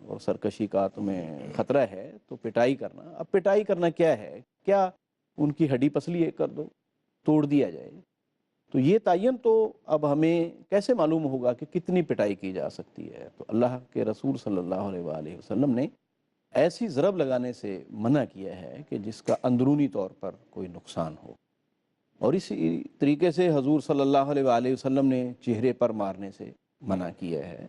اور سرکشی کا تمہیں خطرہ ہے تو پٹائی کرنا. اب پٹائی کرنا کیا ہے؟ کیا ان کی ہڈی پسلی ایک کر دو، توڑ دیا جائے؟ تو یہ تعین تو اب ہمیں کیسے معلوم ہوگا کہ کتنی پٹائی کی جا سکتی ہے؟ تو اللہ کے رسول صلی اللہ علیہ وآلہ وسلم نے ایسی ضرب لگانے سے منع کیا ہے کہ جس کا اندرونی طور پر کوئی نقصان ہو. اور اسی طریقے سے حضور صلی اللہ علیہ وآلہ وسلم نے چہرے پر مارنے سے منع کیا ہے.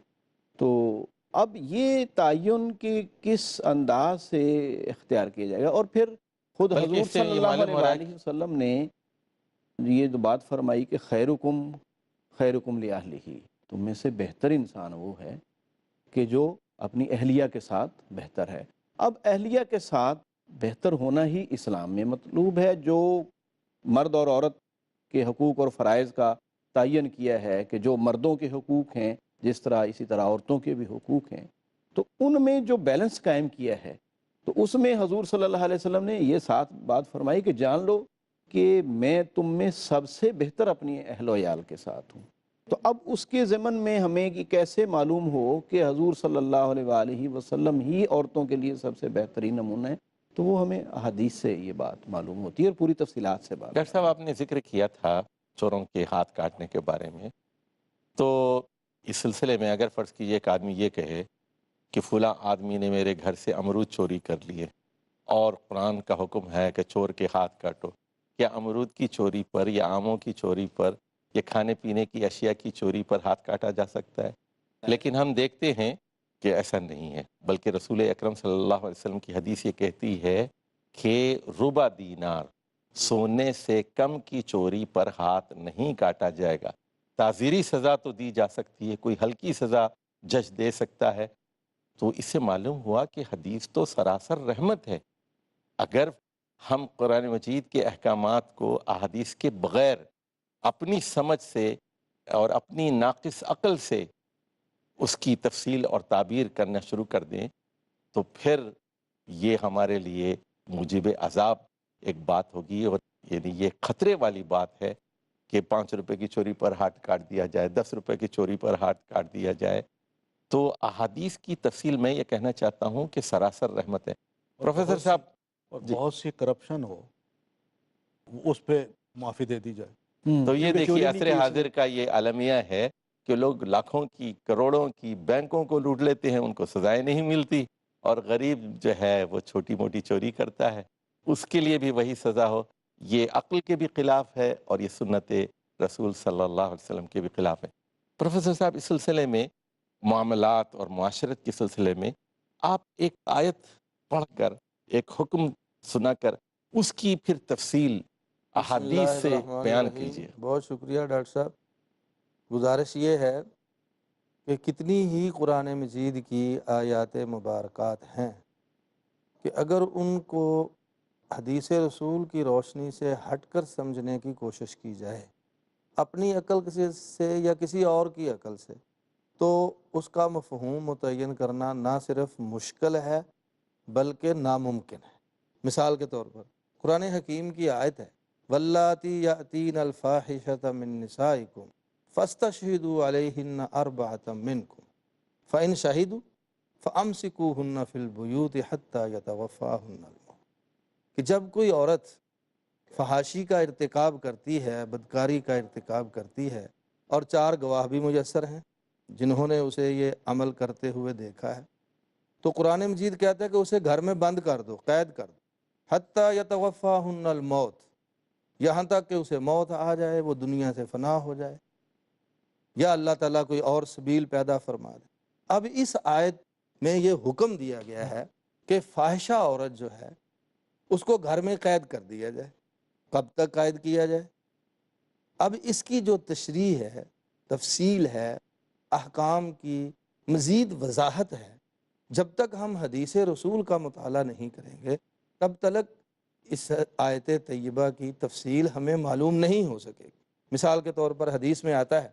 تو اب یہ تعین کہ کس انداز سے اختیار کیا جائے گا، اور پھر خود بلکہ حضور اس سے صلی یہ اللہ معلوم علیہ ہو رہا ہے وآلہ وسلم نے یہ جو بات فرمائی کہ خیرکم لأہلہ، تم میں سے بہتر انسان وہ ہے کہ جو اپنی اہلیہ کے ساتھ بہتر ہے. اب اہلیہ کے ساتھ بہتر ہونا ہی اسلام میں مطلوب ہے. جو مرد اور عورت کے حقوق اور فرائض کا تعین کیا ہے کہ جو مردوں کے حقوق ہیں جس طرح اسی طرح عورتوں کے بھی حقوق ہیں، تو ان میں جو بیلنس قائم کیا ہے، تو اس میں حضور صلی اللہ علیہ وسلم نے یہ ساتھ بات فرمائی کہ جان لو کہ میں تم میں سب سے بہتر اپنی اہل و عیال کے ساتھ ہوں. تو اب اس کے ضمن میں ہمیں کہ کیسے معلوم ہو کہ حضور صلی اللہ علیہ وآلہ وسلم ہی عورتوں کے لیے سب سے بہترین نمونہ ہے؟ تو وہ ہمیں احادیث سے یہ بات معلوم ہوتی ہے اور پوری تفصیلات سے بات. ڈاکٹر صاحب آپ نے ذکر کیا تھا چوروں کے ہاتھ کاٹنے کے بارے میں، تو اس سلسلے میں اگر فرض کیجئے ایک آدمی یہ کہے کہ فلاں آدمی نے میرے گھر سے امرود چوری کر لیے اور قرآن کا حکم ہے کہ چور کے ہاتھ کاٹو، کیا امرود کی چوری پر یا آموں کی چوری پر یا کھانے پینے کی اشیاء کی چوری پر ہاتھ کاٹا جا سکتا ہے؟ لیکن ہم دیکھتے ہیں کہ ایسا نہیں ہے، بلکہ رسول اکرم صلی اللہ علیہ وسلم کی حدیث یہ کہتی ہے کہ ربع دینار، سونے سے کم کی چوری پر ہاتھ نہیں کاٹا جائے گا. تعزیری سزا تو دی جا سکتی ہے، کوئی ہلکی سزا جج دے سکتا ہے. تو اس سے معلوم ہوا کہ حدیث تو سراسر رحمت ہے. اگر ہم قرآن مجید کے احکامات کو احادیث کے بغیر اپنی سمجھ سے اور اپنی ناقص عقل سے اس کی تفصیل اور تعبیر کرنا شروع کر دیں تو پھر یہ ہمارے لیے موجب عذاب ایک بات ہوگی. اور یعنی یہ خطرے والی بات ہے کہ 5 روپے کی چوری پر ہاتھ کاٹ دیا جائے، 10 روپے کی چوری پر ہاتھ کاٹ دیا جائے. تو احادیث کی تفصیل میں یہ کہنا چاہتا ہوں کہ سراسر رحمت ہے. اور پروفیسر بہت سی صاحب اور جی، بہت سی کرپشن ہو اس پہ معافی دے دی جائے. تو یہ کیونکہ دیکھیے چوری نہیں عصر کی اس نے. حاضر کا یہ المیہ ہے کہ لوگ لاکھوں کی، کروڑوں کی بینکوں کو لوٹ لیتے ہیں، ان کو سزائیں نہیں ملتی، اور غریب جو ہے وہ چھوٹی موٹی چوری کرتا ہے، اس کے لیے بھی وہی سزا ہو. یہ عقل کے بھی خلاف ہے اور یہ سنت رسول صلی اللہ علیہ وسلم کے بھی خلاف ہے. پروفیسر صاحب اس سلسلے میں، معاملات اور معاشرت کے سلسلے میں، آپ ایک آیت پڑھ کر، ایک حکم سنا کر اس کی پھر تفصیل بسم احادیث اللہ سے الرحمن بیان الرحیم. کیجیے. بہت شکریہ ڈاکٹر صاحب. گزارش یہ ہے کہ کتنی ہی قرآن مجید کی آیات مبارکات ہیں کہ اگر ان کو حدیث رسول کی روشنی سے ہٹ کر سمجھنے کی کوشش کی جائے اپنی عقل سے یا کسی اور کی عقل سے، تو اس کا مفہوم متعین کرنا نہ صرف مشکل ہے بلکہ ناممکن ہے. مثال کے طور پر قرآن حکیم کی آیت ہے واللاتی یاتین الفاحشۃ من نسائکم فاستشہدوا علیہن اربعۃ منکم فإن شہدوا فامسکوہن فی البیوت حتی یتوفاہن الموت. کہ جب کوئی عورت فحاشی کا ارتکاب کرتی ہے، بدکاری کا ارتکاب کرتی ہے، اور 4 گواہ بھی میسر ہیں جنہوں نے اسے یہ عمل کرتے ہوئے دیکھا ہے، تو قرآن مجید کہتا ہے کہ اسے گھر میں بند کر دو، قید کر دو، حتی یتوفاہن الموت، یہاں تک کہ اسے موت آ جائے، وہ دنیا سے فنا ہو جائے، یا اللہ تعالیٰ کوئی اور سبیل پیدا فرما دے. اب اس آیت میں یہ حکم دیا گیا ہے کہ فاحشہ عورت جو ہے اس کو گھر میں قید کر دیا جائے. کب تک قید کیا جائے؟ اب اس کی جو تشریح ہے، تفصیل ہے، احکام کی مزید وضاحت ہے، جب تک ہم حدیث رسول کا مطالعہ نہیں کریں گے تب تک اس آیت طیبہ کی تفصیل ہمیں معلوم نہیں ہو سکے گی. مثال کے طور پر حدیث میں آتا ہے،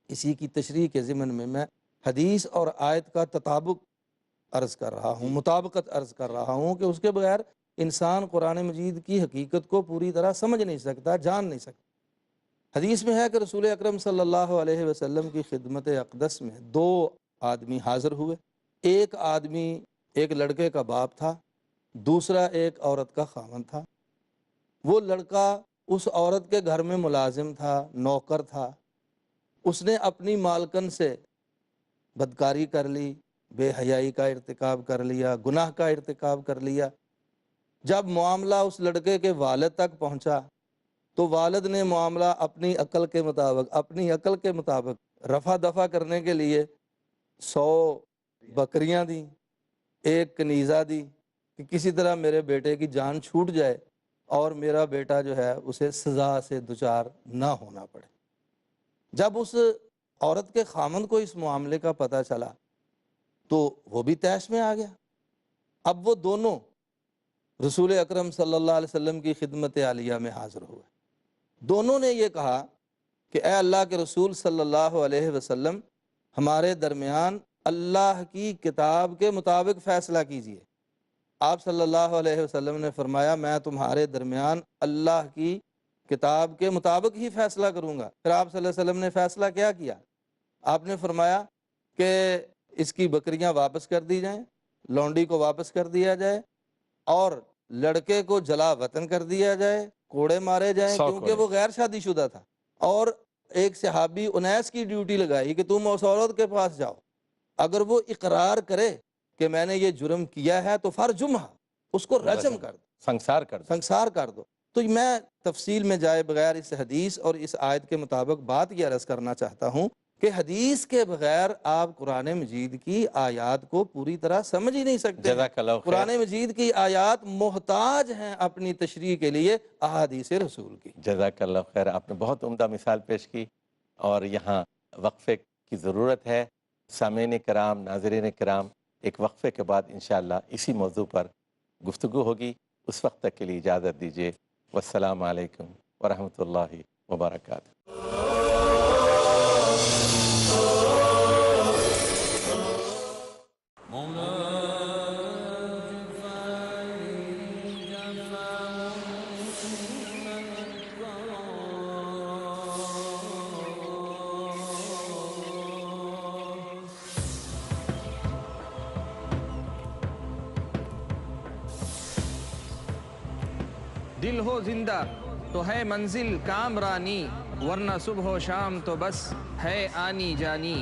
اسی کی تشریح کے ضمن میں حدیث اور آیت کا تطابق عرض کر رہا ہوں، مطابقت عرض کر رہا ہوں کہ اس کے بغیر انسان قرآن مجید کی حقیقت کو پوری طرح سمجھ نہیں سکتا، جان نہیں سکتا. حدیث میں ہے کہ رسول اکرم صلی اللہ علیہ وسلم کی خدمت اقدس میں 2 آدمی حاضر ہوئے. ایک آدمی ایک لڑکے کا باپ تھا، دوسرا ایک عورت کا خاوند تھا۔ وہ لڑکا اس عورت کے گھر میں ملازم تھا، نوکر تھا۔ اس نے اپنی مالکن سے بدکاری کر لی، بے حیائی کا ارتکاب کر لیا، گناہ کا ارتکاب کر لیا۔ جب معاملہ اس لڑکے کے والد تک پہنچا تو والد نے معاملہ اپنی عقل کے مطابق رفع دفع کرنے کے لیے 100 بکریاں دیں، ایک کنیزہ دی کہ کسی طرح میرے بیٹے کی جان چھوٹ جائے اور میرا بیٹا جو ہے اسے سزا سے دوچار نہ ہونا پڑے۔ جب اس عورت کے خامند کو اس معاملے کا پتہ چلا تو وہ بھی طیش میں آ گیا۔ اب وہ دونوں رسول اکرم صلی اللہ علیہ وسلم کی خدمت عالیہ میں حاضر ہوئے۔ دونوں نے یہ کہا کہ اے اللہ کے رسول صلی اللہ علیہ وسلم، ہمارے درمیان اللہ کی کتاب کے مطابق فیصلہ کیجئے۔ آپ صلی اللہ علیہ وسلم نے فرمایا میں تمہارے درمیان اللہ کی کتاب کے مطابق ہی فیصلہ کروں گا۔ پھر آپ صلی اللہ علیہ وسلم نے فیصلہ کیا کیا؟ آپ نے فرمایا کہ اس کی بکریاں واپس کر دی جائیں، لونڈی کو واپس کر دیا جائے اور لڑکے کو جلا وطن کر دیا جائے، کوڑے مارے جائیں کیونکہ وہ غیر شادی شدہ تھا۔ اور ایک صحابی انیس کی ڈیوٹی لگائی کہ تم اس عورت کے پاس جاؤ، اگر وہ اقرار کرے کہ میں نے یہ جرم کیا ہے تو فرجمہ، اس کو رجم کر دو، سنسار کر دو۔ تو میں تفصیل میں جائے بغیر اس حدیث اور اس آیت کے مطابق بات یہ عرض کرنا چاہتا ہوں کہ حدیث کے بغیر آپ قرآن مجید کی آیات کو پوری طرح سمجھ ہی نہیں سکتے۔ قرآن مجید کی آیات محتاج ہیں اپنی تشریح کے لیے احادیث رسول کی۔ جزاک اللہ خیر، آپ نے بہت عمدہ مثال پیش کی، اور یہاں وقفے کی ضرورت ہے۔ سامعین کرام، ناظرین کرام، ایک وقفے کے بعد انشاءاللہ اسی موضوع پر گفتگو ہوگی۔ اس وقت تک کے لیے اجازت دیجیے۔ والسلام علیکم ورحمۃ اللہ وبرکاتہ۔ دل ہو زندہ تو ہے منزل کامرانی، ورنہ صبح و شام تو بس ہے آنی جانی۔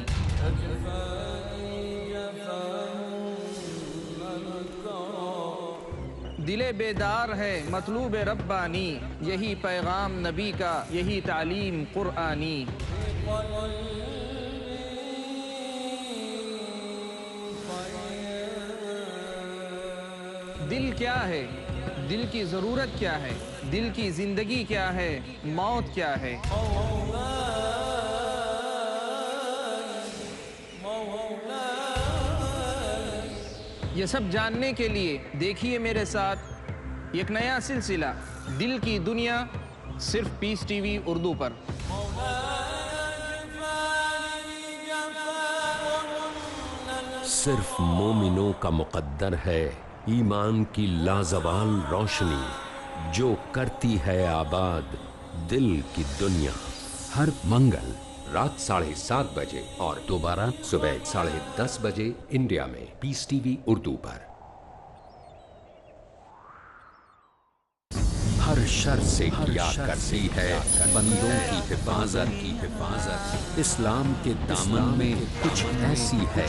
دل بیدار ہے مطلوب ربانی، یہی پیغام نبی کا، یہی تعلیم قرآنی۔ دل کیا ہے؟ دل کی ضرورت کیا ہے؟ دل کی زندگی کیا ہے؟ موت کیا ہے؟ یہ سب جاننے کے لیے دیکھیے میرے ساتھ ایک نیا سلسلہ دل کی دنیا، صرف پیس ٹی وی اردو پر۔ صرف مومنوں کا مقدر ہے ایمان کی لازوال روشنی، جو کرتی ہے آباد دل کی دنیا۔ ہر منگل رات 7:30 بجے اور دوبارہ صبح 10:30 بجے انڈیا میں پیس ٹی وی اردو پر۔ ہر شر سے کیا کرتی ہے بندوں کی حفاظت، اسلام کے دامن میں کچھ ایسی ہے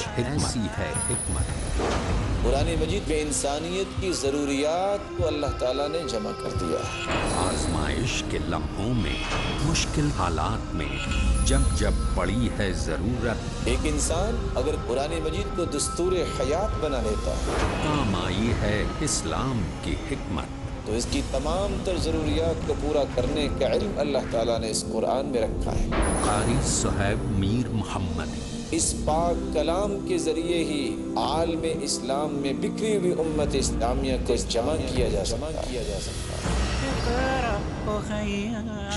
حکمت۔ قرآن مجید میں انسانیت کی ضروریات کو اللہ تعالیٰ نے جمع کر دیا ہے۔ آزمائش کے لمحوں میں، مشکل حالات میں، جب پڑی ہے ضرورت، ایک انسان اگر قرآن مجید کو دستور حیات بنا لیتا ہے، کام آئی ہے اسلام کی حکمت۔ تو اس کی تمام تر ضروریات کو پورا کرنے کا علم اللہ تعالیٰ نے اس قرآن میں رکھا ہے۔ قاری صہیب میر محمد اس پاک کلام کے ذریعے ہی عالم اسلام میں بکھری ہوئی امت اسلامیہ کو جمع کیا جا سکتا ہے۔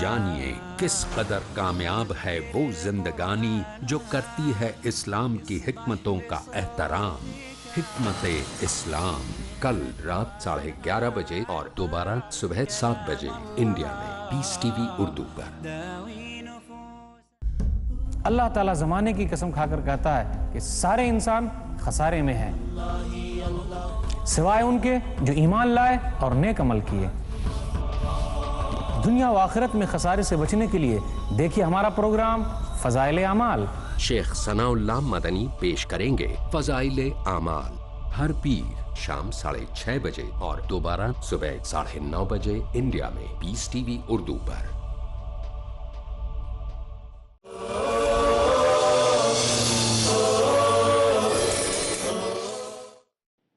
جانیے کس قدر کامیاب ہے وہ زندگانی جو کرتی ہے اسلام کی حکمتوں کا احترام۔ حکمت اسلام، کل رات 11:30 بجے اور دوبارہ صبح 7 بجے انڈیا میں پیس ٹی وی اردو پر۔ اللہ تعالیٰ زمانے کی قسم کھا کر کہتا ہے کہ سارے انسان خسارے میں ہیں سوائے ان کے جو ایمان لائے اور نیک عمل کیے۔ دنیا و آخرت میں خسارے سے بچنے کے لیے دیکھیے ہمارا پروگرام فضائل اعمال۔ شیخ ثناء اللہ مدنی پیش کریں گے فضائل اعمال ہر پیر شام 6:30 بجے اور دوبارہ صبح 9:30 بجے انڈیا میں پیس ٹی وی اردو پر۔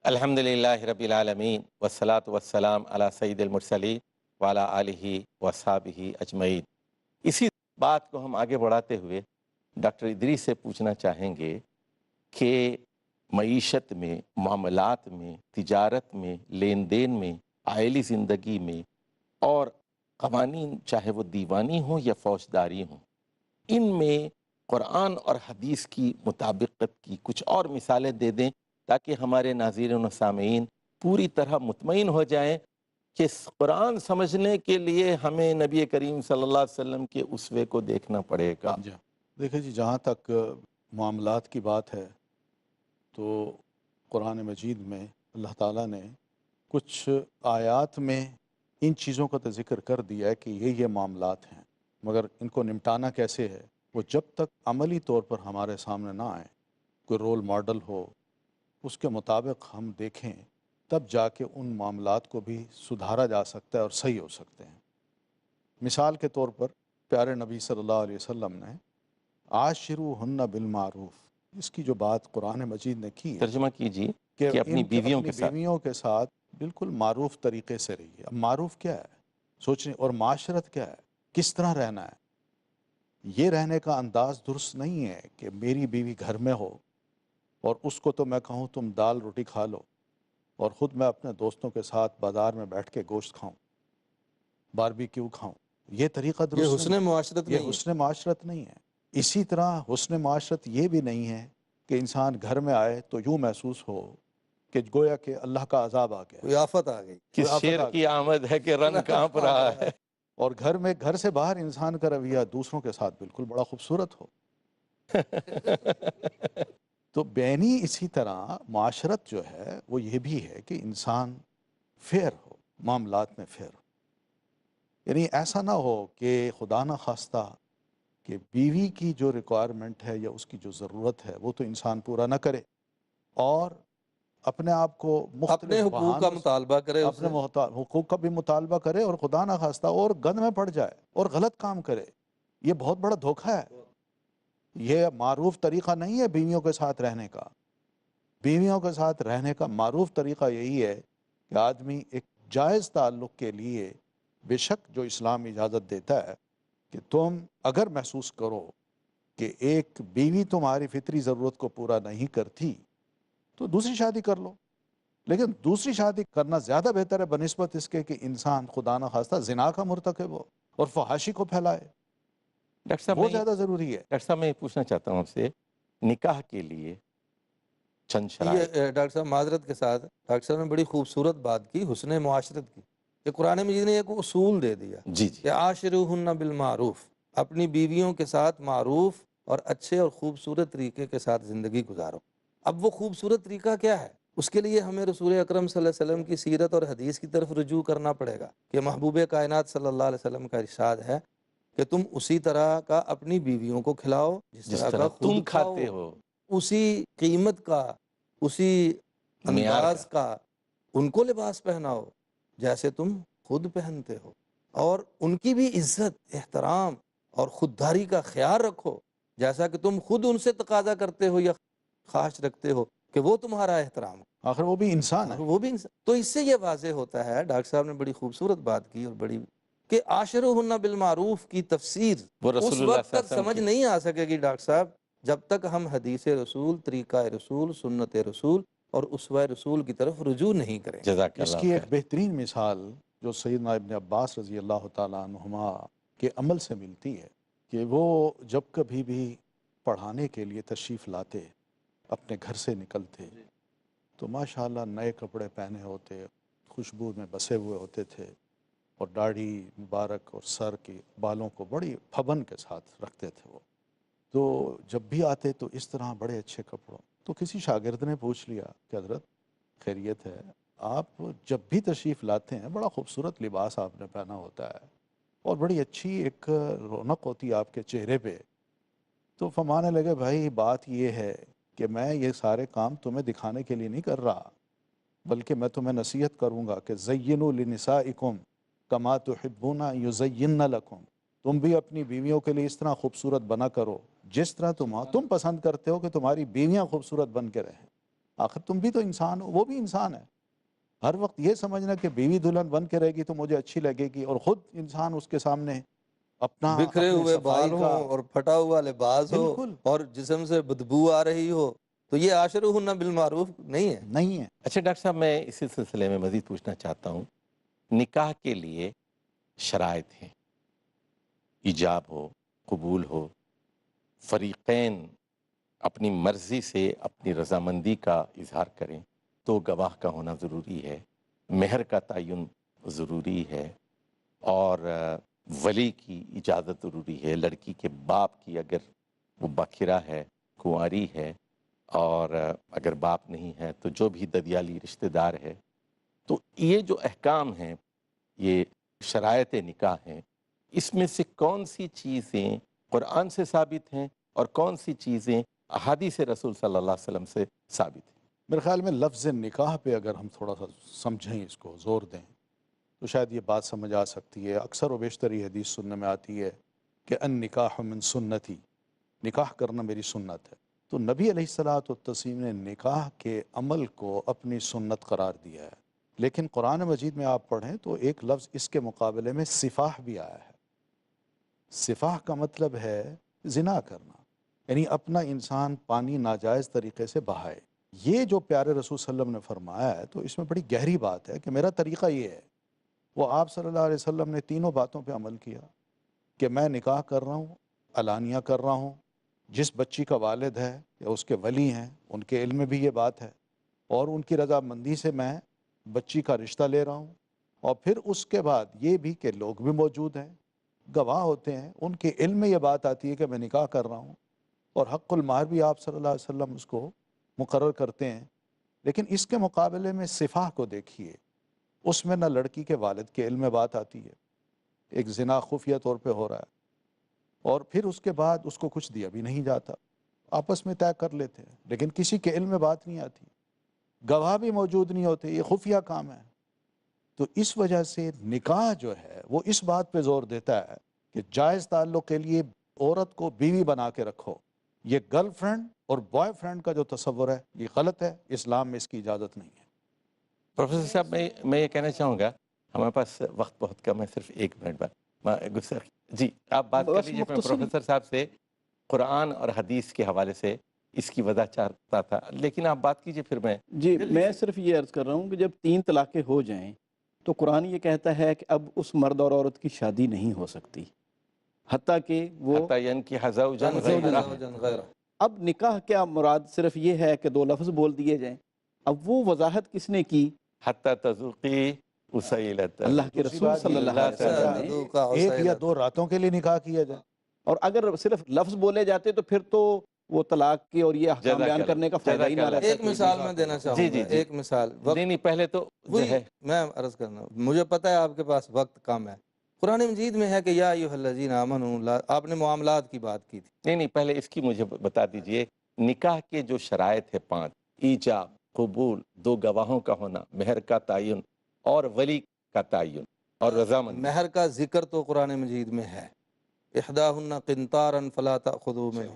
الحمدللہ رب العالمین والصلاة والسلام علی سید المرسلین وعلی آلہ وصحبہ اجمعین۔ اسی بات کو ہم آگے بڑھاتے ہوئے ڈاکٹر ادریس سے پوچھنا چاہیں گے کہ معیشت میں، معاملات میں، تجارت میں، لین دین میں، عائلی زندگی میں اور قوانین چاہے وہ دیوانی ہوں یا فوجداری ہوں، ان میں قرآن اور حدیث کی مطابقت کی کچھ اور مثالیں دے دیں تاکہ ہمارے ناظرین و سامعین پوری طرح مطمئن ہو جائیں کہ قرآن سمجھنے کے لیے ہمیں نبی کریم صلی اللہ علیہ وسلم کے اسوے کو دیکھنا پڑے گا۔ دیکھیں جی، جہاں تک معاملات کی بات ہے تو قرآن مجید میں اللہ تعالیٰ نے کچھ آیات میں ان چیزوں کا تو ذکر کر دیا ہے کہ یہ معاملات ہیں، مگر ان کو نمٹانا کیسے ہے وہ جب تک عملی طور پر ہمارے سامنے نہ آئے، کوئی رول ماڈل ہو اس کے مطابق ہم دیکھیں، تب جا کے ان معاملات کو بھی سدھارا جا سکتا ہے اور صحیح ہو سکتے ہیں۔ مثال کے طور پر پیارے نبی صلی اللہ علیہ وسلم نے عاشروہن بالمعروف، اس کی جو بات قرآن مجید نے کی ہے، ترجمہ کیجیے کہ اپنی بیویوں کے ساتھ بالکل معروف طریقے سے رہیے۔ اب معروف کیا ہے سوچنے، اور معاشرت کیا ہے، کس طرح رہنا ہے۔ یہ رہنے کا انداز درست نہیں ہے کہ میری بیوی گھر میں ہو اور اس کو تو میں کہوں تم دال روٹی کھا لو اور خود میں اپنے دوستوں کے ساتھ بازار میں بیٹھ کے گوشت کھاؤں، باربیکیو کھاؤں۔ یہ طریقہ درست یہ نہیں، حسن معاشرت یہ نہیں ہے۔ حسن معاشرت نہیں ہے۔ اسی طرح حسن معاشرت یہ بھی نہیں ہے کہ انسان گھر میں آئے تو یوں محسوس ہو کہ گویا کہ اللہ کا عذاب آ گیا، کوئی آفت آ گئی۔ کہ شیر کی آمد ہے کہ رن کانپ رہا ہے۔ اور گھر سے باہر انسان کا رویہ دوسروں کے ساتھ بالکل بڑا خوبصورت ہو۔ تو بینی اسی طرح معاشرت جو ہے وہ یہ بھی ہے کہ انسان فیئر ہو، معاملات میں فیئر ہو، یعنی ایسا نہ ہو کہ خدا نہ خواستہ کہ بیوی کی جو ریکوائرمنٹ ہے یا اس کی جو ضرورت ہے وہ تو انسان پورا نہ کرے اور اپنے آپ کو اپنے مختلف حقوق کا مطالبہ کرے، اپنے حقوق کا بھی مطالبہ کرے اور خدا نہ خواستہ اور گند میں پڑ جائے اور غلط کام کرے۔ یہ بہت بڑا دھوکہ ہے۔ یہ معروف طریقہ نہیں ہے بیویوں کے ساتھ رہنے کا۔ بیویوں کے ساتھ رہنے کا معروف طریقہ یہی ہے کہ آدمی ایک جائز تعلق کے لیے، بے شک جو اسلام اجازت دیتا ہے کہ تم اگر محسوس کرو کہ ایک بیوی تمہاری فطری ضرورت کو پورا نہیں کرتی تو دوسری شادی کر لو، لیکن دوسری شادی کرنا زیادہ بہتر ہے بنسبت اس کے کہ انسان خدا نہ خواستہ زنا کا مرتکب ہو اور فحاشی کو پھیلائے۔ ڈاکٹر صاحب وہ زیادہ ضروری ہے۔ ڈاکٹر صاحب میں یہ پوچھنا چاہتا ہوں آپ سے، نکاح کے لیے چند شرائط۔ یہ ڈاکٹر صاحب معذرت کے ساتھ، ڈاکٹر صاحب نے بڑی خوبصورت بات کی حسن معاشرت کی، کہ قرآن مجید نے ایک اصول دے دیا جی کہ عاشروہن بالمعروف، اپنی بیویوں کے ساتھ معروف اور اچھے اور خوبصورت طریقے کے ساتھ زندگی گزارو۔ اب وہ خوبصورت طریقہ کیا ہے؟ اس کے لیے ہمیں رسول اکرم صلی اللہ علیہ وسلم کی سیرت اور حدیث کی طرف رجوع کرنا پڑے گا کہ محبوب کائنات صلی اللہ علیہ وسلم کا ارشاد ہے کہ تم اسی طرح کا اپنی بیویوں کو کھلاؤ جس طرح تم کھاتے ہو، اسی قیمت کا، اسی انداز کا ان کو لباس پہناؤ جیسے تم خود پہنتے ہو، اور ان کی بھی عزت، احترام اور خودداری کا خیال رکھو جیسا کہ تم خود ان سے تقاضا کرتے ہو یا خواہش رکھتے ہو کہ وہ تمہارا احترام۔ آخر وہ بھی انسان ہے۔ وہ بھی انسان۔ تو اس سے یہ واضح ہوتا ہے، ڈاکٹر صاحب نے بڑی خوبصورت بات کی اور بڑی، کہ عاشروہن بالمعروف کی تفسیر وہ اس رسول اللہ وقت صلی اللہ تک علیہ وسلم سمجھ کی۔ نہیں آ سکے گی ڈاکٹر صاحب جب تک ہم حدیث رسول، طریقہ رسول، سنت رسول اور اسوہ رسول کی طرف رجوع نہیں کریں۔ جزاک اس اللہ کی ایک خیر۔ بہترین مثال جو سیدنا ابن عباس رضی اللہ تعالیٰ عنہما کے عمل سے ملتی ہے کہ وہ جب کبھی بھی پڑھانے کے لیے تشریف لاتے، اپنے گھر سے نکلتے تو ماشاءاللہ نئے کپڑے پہنے ہوتے، خوشبو میں بسے ہوئے ہوتے تھے، اور داڑھی مبارک اور سر کے بالوں کو بڑی پھبن کے ساتھ رکھتے تھے وہ، تو جب بھی آتے تو اس طرح بڑے اچھے کپڑوں. تو کسی شاگرد نے پوچھ لیا کہ حضرت خیریت ہے، آپ جب بھی تشریف لاتے ہیں بڑا خوبصورت لباس آپ نے پہنا ہوتا ہے اور بڑی اچھی ایک رونق ہوتی ہے آپ کے چہرے پہ. تو فرمانے لگے بھائی بات یہ ہے کہ میں یہ سارے کام تمہیں دکھانے کے لیے نہیں کر رہا، بلکہ میں تمہیں نصیحت کروں گا کہ زینوا لنسائکم کما تحبون یزین لکم. تم بھی اپنی بیویوں کے لیے اس طرح خوبصورت بنا کرو جس طرح تم پسند کرتے ہو کہ تمہاری بیویاں خوبصورت بن کے رہیں. آخر تم بھی تو انسان ہو، وہ بھی انسان ہے. ہر وقت یہ سمجھنا کہ بیوی دلہن بن کے رہے گی تو مجھے اچھی لگے گی، اور خود انسان اس کے سامنے بکھرے اپنے ہوئے صفائی بال کا. ہوں اور پھٹا ہوا لباس ہو بالکل اور جسم سے بدبو آ رہی ہو، تو یہ عاشرہن بالمعروف نہیں ہے. نہیں ہے. اچھا ڈاکٹر صاحب، میں اسی سلسلے میں مزید پوچھنا چاہتا ہوں. نکاح کے لیے شرائط ہیں، ایجاب ہو، قبول ہو، فریقین اپنی مرضی سے اپنی رضامندی کا اظہار کریں تو گواہ کا ہونا ضروری ہے، مہر کا تعین ضروری ہے، اور ولی کی اجازت ضروری ہے. لڑکی کے باپ کی، اگر وہ باکرہ ہے، کنواری ہے، اور اگر باپ نہیں ہے تو جو بھی ددیالی رشتہ دار ہے. تو یہ جو احکام ہیں، یہ شرائط نکاح ہیں، اس میں سے کون سی چیزیں قرآن سے ثابت ہیں اور کون سی چیزیں احادیث رسول صلی اللہ علیہ وسلم سے ثابت ہیں؟ میرے خیال میں لفظ نکاح پہ اگر ہم تھوڑا سا سمجھیں، اس کو زور دیں تو شاید یہ بات سمجھ آ سکتی ہے. اکثر و بیشتر یہ حدیث سننے میں آتی ہے کہ ان نکاح من سنتی، نکاح کرنا میری سنت ہے. تو نبی علیہ الصلاۃ والتسلیم نے نکاح کے عمل کو اپنی سنت قرار دیا ہے. لیکن قرآن مجید میں آپ پڑھیں تو ایک لفظ اس کے مقابلے میں سفاح بھی آیا ہے. سفاح کا مطلب ہے زنا کرنا، یعنی اپنا انسان پانی ناجائز طریقے سے بہائے. یہ جو پیارے رسول صلی اللہ علیہ وسلم نے فرمایا ہے تو اس میں بڑی گہری بات ہے کہ میرا طریقہ یہ ہے. وہ آپ صلی اللہ علیہ وسلم نے تینوں باتوں پہ عمل کیا کہ میں نکاح کر رہا ہوں، علانیہ کر رہا ہوں، جس بچی کا والد ہے یا اس کے ولی ہیں ان کے علم میں بھی یہ بات ہے، اور ان کی رضامندی سے میں بچی کا رشتہ لے رہا ہوں. اور پھر اس کے بعد یہ بھی کہ لوگ بھی موجود ہیں، گواہ ہوتے ہیں، ان کے علم میں یہ بات آتی ہے کہ میں نکاح کر رہا ہوں، اور حق المہر بھی آپ صلی اللہ علیہ وسلم اس کو مقرر کرتے ہیں. لیکن اس کے مقابلے میں سفاح کو دیکھیے، اس میں نہ لڑکی کے والد کے علم میں بات آتی ہے، ایک زنا خفیہ طور پہ ہو رہا ہے، اور پھر اس کے بعد اس کو کچھ دیا بھی نہیں جاتا، آپس میں طے کر لیتے ہیں لیکن کسی کے علم میں بات نہیں آتی، گواہ بھی موجود نہیں ہوتے، یہ خفیہ کام ہے. تو اس وجہ سے نکاح جو ہے وہ اس بات پہ زور دیتا ہے کہ جائز تعلق کے لیے عورت کو بیوی بنا کے رکھو. یہ گرل فرینڈ اور بوائے فرینڈ کا جو تصور ہے یہ غلط ہے، اسلام میں اس کی اجازت نہیں ہے. پروفیسر صاحب، میں یہ کہنا چاہوں گا، ہمارے پاس وقت بہت کم ہے، صرف 1 منٹ بعد جی آپ بات کر بس لیجیے. میں مختصر پروفیسر صاحب سے قرآن اور حدیث کے حوالے سے اس کی وضاح چاہتا تھا، لیکن آپ بات کیجیے پھر میں. جی میں صرف یہ عرض کر رہا ہوں کہ جب 3 طلاقیں ہو جائیں تو قرآن یہ کہتا ہے کہ اب اس مرد اور عورت کی شادی نہیں ہو سکتی حتیٰ کہ وہ حتیٰ کی حزوجن غیرہ. اب نکاح کیا مراد صرف یہ ہے کہ 2 لفظ بول دیے جائیں؟ اب وہ وضاحت کس نے کی؟ حتیٰ تذوقی اسیلۃ. اللہ کے رسول صلی اللہ علیہ وسلم نے. 1 یا 2 راتوں کے لیے نکاح کیا جائے. اور اگر صرف لفظ بولے جاتے تو پھر تو وہ طلاق کی اور یہ احکام بیان کرنے کا فائدہ ہی نہ رہتا. ایک مثال میں دینا چاہوں گا. ایک مثال نہیں پہلے تو وہی میں عرض کرنا، مجھے پتہ ہے آپ کے پاس وقت کم ہے. قرآن مجید میں ہے کہ یا ایھا الذین آمنوا، آپ نے معاملات کی بات کی تھی. نہیں پہلے اس کی مجھے بتا دیجئے. نکاح کے جو شرائط ہے 5، ایجاب، قبول، 2 گواہوں کا ہونا، مہر کا تعین اور ولی کا تعین اور رضامندی. مہر کا ذکر تو قرآن مجید میں ہے، احداہن قنطارا فلا تأخذوا منہ،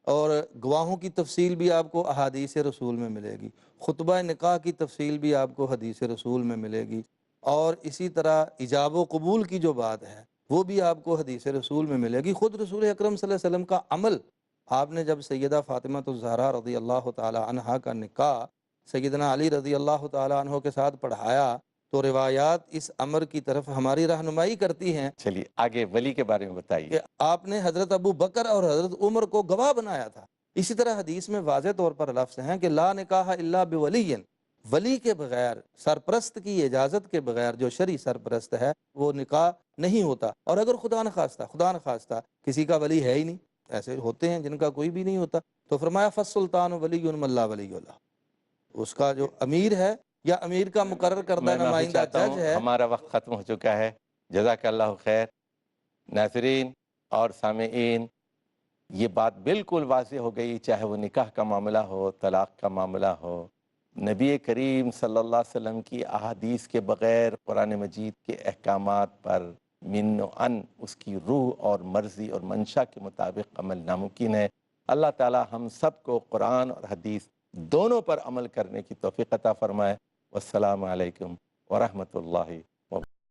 اور گواہوں کی تفصیل بھی آپ کو احادیث رسول میں ملے گی، خطبہ نکاح کی تفصیل بھی آپ کو حدیث رسول میں ملے گی، اور اسی طرح ایجاب و قبول کی جو بات ہے وہ بھی آپ کو حدیث رسول میں ملے گی. خود رسول اکرم صلی اللہ علیہ وسلم کا عمل، آپ نے جب سیدہ فاطمہ الزہرا رضی اللہ تعالی عنہا کا نکاح سیدنا علی رضی اللہ تعالی عنہ کے ساتھ پڑھایا تو روایات اس امر کی طرف ہماری رہنمائی کرتی ہیں. چلیے آگے ولی کے بارے میں بتائیے. کہ آپ نے حضرت ابو بکر اور حضرت عمر کو گواہ بنایا تھا. اسی طرح حدیث میں واضح طور پر لفظ ہیں کہ لا نکاح الا بولی، ولی کے بغیر، سرپرست کی اجازت کے بغیر جو شرعی سرپرست ہے وہ نکاح نہیں ہوتا. اور اگر خدا نخواستہ کسی کا ولی ہے ہی نہیں، ایسے ہوتے ہیں جن کا کوئی بھی نہیں ہوتا. تو فرمایا فالسلطان ولی من لا ولی اللہ، اس کا جو امیر ہے یا امیر کا مقرر کردہ میں معافی نمائندہ چاہتا جج ہوں، ہے. ہمارا وقت ختم ہو چکا ہے. جزاک اللہ خیر. ناظرین اور سامعین، یہ بات بالکل واضح ہو گئی، چاہے وہ نکاح کا معاملہ ہو، طلاق کا معاملہ ہو، نبی کریم صلی اللہ علیہ وسلم کی احادیث کے بغیر قرآن مجید کے احکامات پر من و ان اس کی روح اور مرضی اور منشا کے مطابق عمل ناممکن ہے. اللہ تعالی ہم سب کو قرآن اور حدیث دونوں پر عمل کرنے کی توفیق عطا فرمائے. والسلام علیکم ورحمۃ اللہ